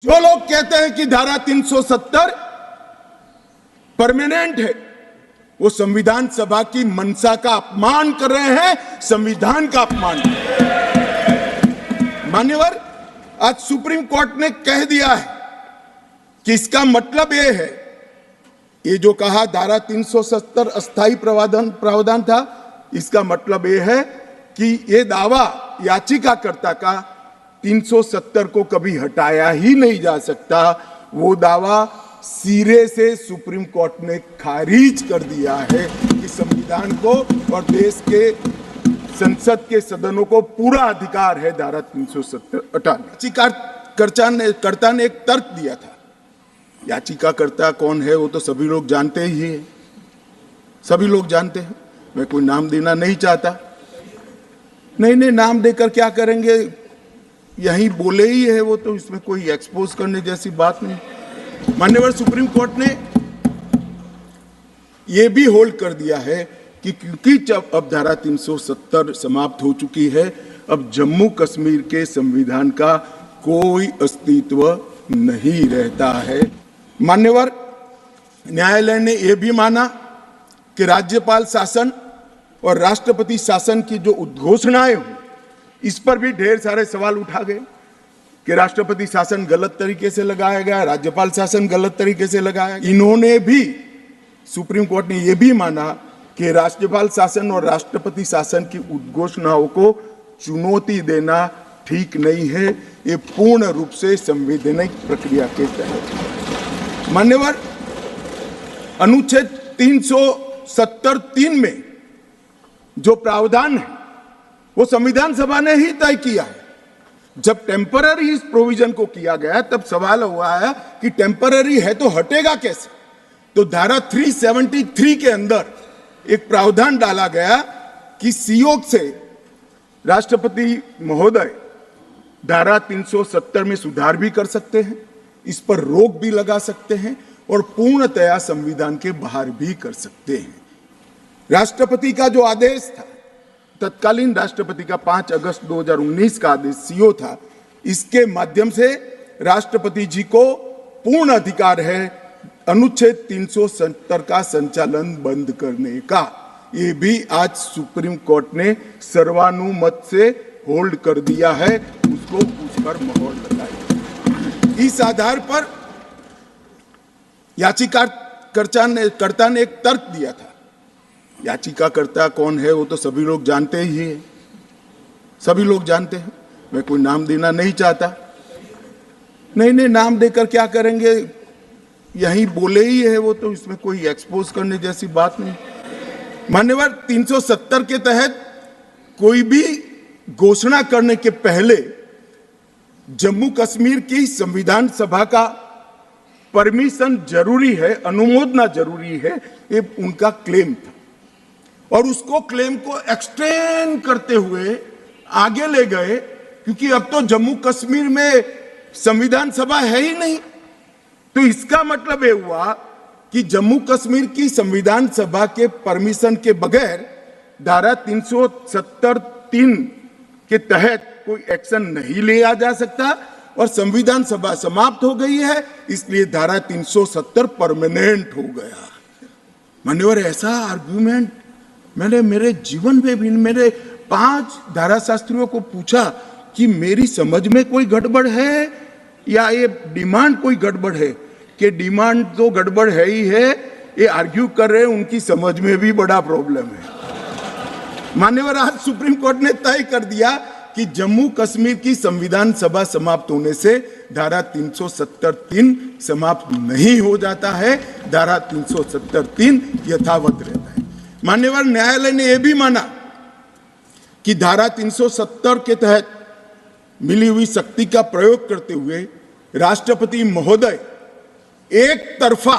जो लोग कहते हैं कि धारा 370 परमानेंट है, वो संविधान सभा की मंशा का अपमान कर रहे हैं, संविधान का अपमान कर रहे हैं। मान्यवर, आज सुप्रीम कोर्ट ने कह दिया है कि इसका मतलब यह है, ये जो कहा धारा 370 अस्थायी प्रावधान था, इसका मतलब यह है कि ये दावा याचिकाकर्ता का 370 को कभी हटाया ही नहीं जा सकता। वो दावा सिरे से सुप्रीम कोर्ट ने खारिज कर दिया है कि संविधान को और देश के संसद के सदनों को पूरा अधिकार है धारा 370 हटाने। याचिकाकर्ता ने एक तर्क दिया था। याचिकाकर्ता कौन है वो तो सभी लोग जानते ही है, सभी लोग जानते हैं। मैं कोई नाम देना नहीं चाहता। नहीं, नाम देकर क्या करेंगे, यहीं बोले ही है वो, तो इसमें कोई एक्सपोज करने जैसी बात नहीं। मान्यवर, सुप्रीम कोर्ट ने यह भी होल्ड कर दिया है कि क्योंकि जब अब धारा 370 समाप्त हो चुकी है, अब जम्मू कश्मीर के संविधान का कोई अस्तित्व नहीं रहता है। मान्यवर, न्यायालय ने यह भी माना कि राज्यपाल शासन और राष्ट्रपति शासन की जो उद्घोषणाएं हुई, इस पर भी ढेर सारे सवाल उठा गए कि राष्ट्रपति शासन गलत तरीके से लगाया गया, राज्यपाल शासन गलत तरीके से लगाया गया। इन्होंने भी, सुप्रीम कोर्ट ने यह भी माना कि राज्यपाल शासन और राष्ट्रपति शासन की उद्घोषणाओं को चुनौती देना ठीक नहीं है, ये पूर्ण रूप से संवैधानिक प्रक्रिया के तहत। मान्यवर, अनुच्छेद 370(3) में जो प्रावधान है वो संविधान सभा ने ही तय किया है। जब टेम्पररी इस प्रोविजन को किया गया तब सवाल हुआ है कि टेम्पररी है तो हटेगा कैसे। तो धारा 373 के अंदर एक प्रावधान डाला गया कि संयोग से राष्ट्रपति महोदय धारा 370 में सुधार भी कर सकते हैं, इस पर रोक भी लगा सकते हैं और पूर्णतया संविधान के बाहर भी कर सकते हैं। राष्ट्रपति का जो आदेश था, तत्कालीन राष्ट्रपति का 5 अगस्त 2019 का आदेश सीओ था, इसके माध्यम से राष्ट्रपति जी को पूर्ण अधिकार है अनुच्छेद 370 का संचालन बंद करने का। ये भी आज सुप्रीम कोर्ट ने सर्वानुमत से होल्ड कर दिया है, उसको उस पर मोहर लगाई। इस आधार पर याचिकाकर्ता ने एक तर्क दिया था। याचिकाकर्ता कौन है वो तो सभी लोग जानते ही है, सभी लोग जानते हैं। मैं कोई नाम देना नहीं चाहता। नहीं, नाम देकर क्या करेंगे, यहीं बोले ही है वो, तो इसमें कोई एक्सपोज करने जैसी बात नहीं। मान्यवर, 370 के तहत कोई भी घोषणा करने के पहले जम्मू कश्मीर की संविधान सभा का परमिशन जरूरी है, अनुमोदना जरूरी है, ये उनका क्लेम था। और उसको क्लेम को एक्सटेंड करते हुए आगे ले गए, क्योंकि अब तो जम्मू कश्मीर में संविधान सभा है ही नहीं। तो इसका मतलब ये हुआ कि जम्मू कश्मीर की संविधान सभा के परमिशन के बगैर धारा 370(3) के तहत कोई एक्शन नहीं लिया जा सकता और संविधान सभा समाप्त हो गई है, इसलिए धारा 370 परमानेंट हो गया। मान्यवर, ऐसा आर्गुमेंट मैंने मेरे जीवन में भी, मेरे 5 धाराशास्त्रियों को पूछा कि मेरी समझ में कोई गड़बड़ है या ये डिमांड कोई गड़बड़ है, कि डिमांड तो गड़बड़ है ही है, ये आर्ग्यू कर रहे हैं उनकी समझ में भी बड़ा प्रॉब्लम है। मान्यवर, आज सुप्रीम कोर्ट ने तय कर दिया कि जम्मू कश्मीर की संविधान सभा समाप्त होने से धारा 370(3) समाप्त नहीं हो जाता है, धारा 370(3) यथावत रहता है। मान्यवर, न्यायालय ने यह भी माना कि धारा 370 के तहत मिली हुई शक्ति का प्रयोग करते हुए राष्ट्रपति महोदय एक तरफा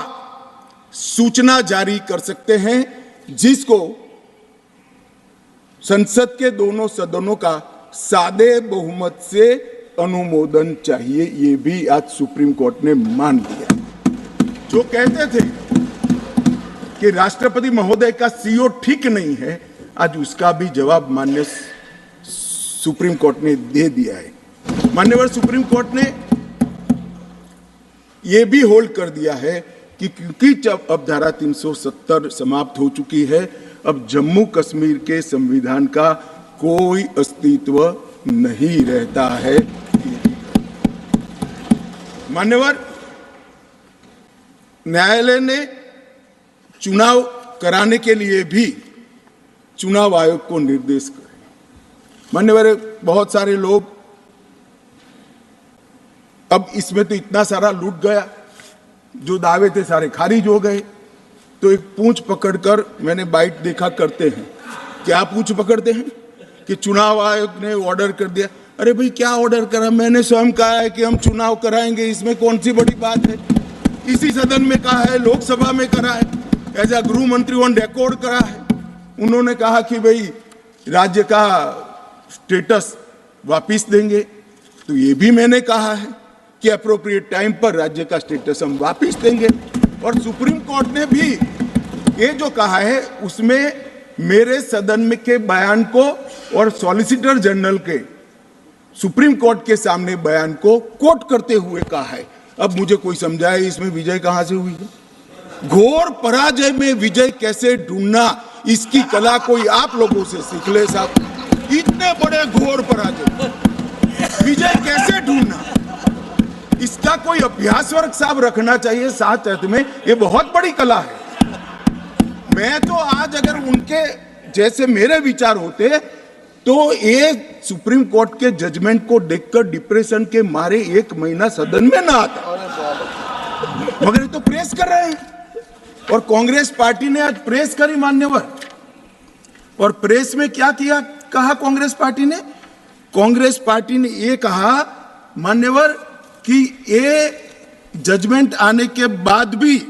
सूचना जारी कर सकते हैं, जिसको संसद के दोनों सदनों का सादे बहुमत से अनुमोदन चाहिए। ये भी आज सुप्रीम कोर्ट ने मान लिया। जो कहते थे कि राष्ट्रपति महोदय का सीओ ठीक नहीं है, आज उसका भी जवाब माननीय सुप्रीम कोर्ट ने दे दिया है। मान्यवर, सुप्रीम कोर्ट ने ये भी होल्ड कर दिया है कि क्योंकि जब अब धारा 370 समाप्त हो चुकी है, अब जम्मू कश्मीर के संविधान का कोई अस्तित्व नहीं रहता है। मान्यवर, न्यायालय ने चुनाव कराने के लिए भी चुनाव आयोग को निर्देश करे। मान्यवर, बहुत सारे लोग, अब इसमें तो इतना सारा लूट गया, जो दावे थे सारे खारिज हो गए। तो एक पूंछ पकड़कर मैंने बाइट देखा करते हैं, क्या पूंछ पकड़ते हैं कि चुनाव आयोग ने ऑर्डर कर दिया। अरे भाई, क्या ऑर्डर करा? मैंने स्वयं कहा है कि हम चुनाव कराएंगे, इसमें कौन सी बड़ी बात है? इसी सदन में कहा है, लोकसभा में करा है, एज ए गृह मंत्री ऑन रिकॉर्ड करा है। उन्होंने कहा कि भाई राज्य का स्टेटस वापिस देंगे, तो ये भी मैंने कहा है कि अप्रोप्रिएट टाइम पर राज्य का स्टेटस हम वापिस देंगे। और सुप्रीम कोर्ट ने भी ये जो कहा है, उसमें मेरे सदन में के बयान को और सॉलिसिटर जनरल के सुप्रीम कोर्ट के सामने बयान को कोट करते हुए कहा है। अब मुझे कोई समझाए इसमें विजय कहां से हुई है? घोर पराजय में विजय कैसे ढूंढना, इसकी कला कोई आप लोगों से सीख ले साहब। इतने बड़े घोर पराजय विजय कैसे ढूंढना, इसका कोई अभ्यास वर्ग साहब रखना चाहिए साथ अर्थ में। ये बहुत बड़ी कला है। मैं तो आज अगर उनके जैसे मेरे विचार होते तो ये सुप्रीम कोर्ट के जजमेंट को देखकर डिप्रेशन के मारे 1 महीना सदन में ना आता, मगर ये तो प्रेस कर रहे हैं। और कांग्रेस पार्टी ने आज प्रेस करी मान्यवर, और प्रेस में क्या किया, कहा कांग्रेस पार्टी ने? कांग्रेस पार्टी ने ये कहा मान्यवर कि ये जजमेंट आने के बाद भी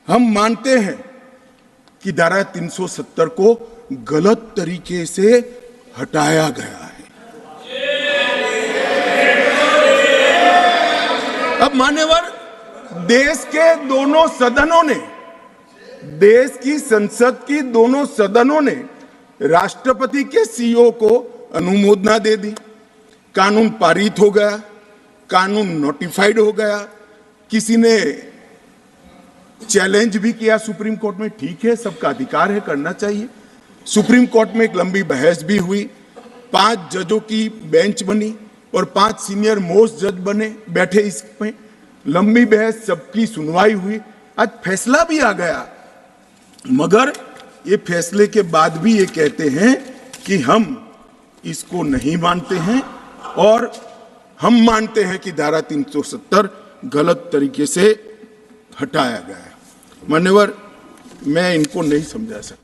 हम मानते हैं कि धारा 370 को गलत तरीके से हटाया गया है। अब मान्यवर, देश के दोनों सदनों ने, देश की संसद की दोनों सदनों ने राष्ट्रपति के सीओ को अनुमोदना दे दी, कानून पारित हो गया, कानून नोटिफाइड हो गया। किसी ने चैलेंज भी किया सुप्रीम कोर्ट में, ठीक है, सबका अधिकार है, करना चाहिए। सुप्रीम कोर्ट में एक लंबी बहस भी हुई, 5 जजों की बेंच बनी और 5 सीनियर मोस्ट जज बने, बैठे इसमें, लंबी बहस, सबकी सुनवाई हुई, आज फैसला भी आ गया। मगर ये फैसले के बाद भी ये कहते हैं कि हम इसको नहीं मानते हैं और हम मानते हैं कि धारा 370 गलत तरीके से हटाया गया है। मान्यवर, मैं इनको नहीं समझा सकता।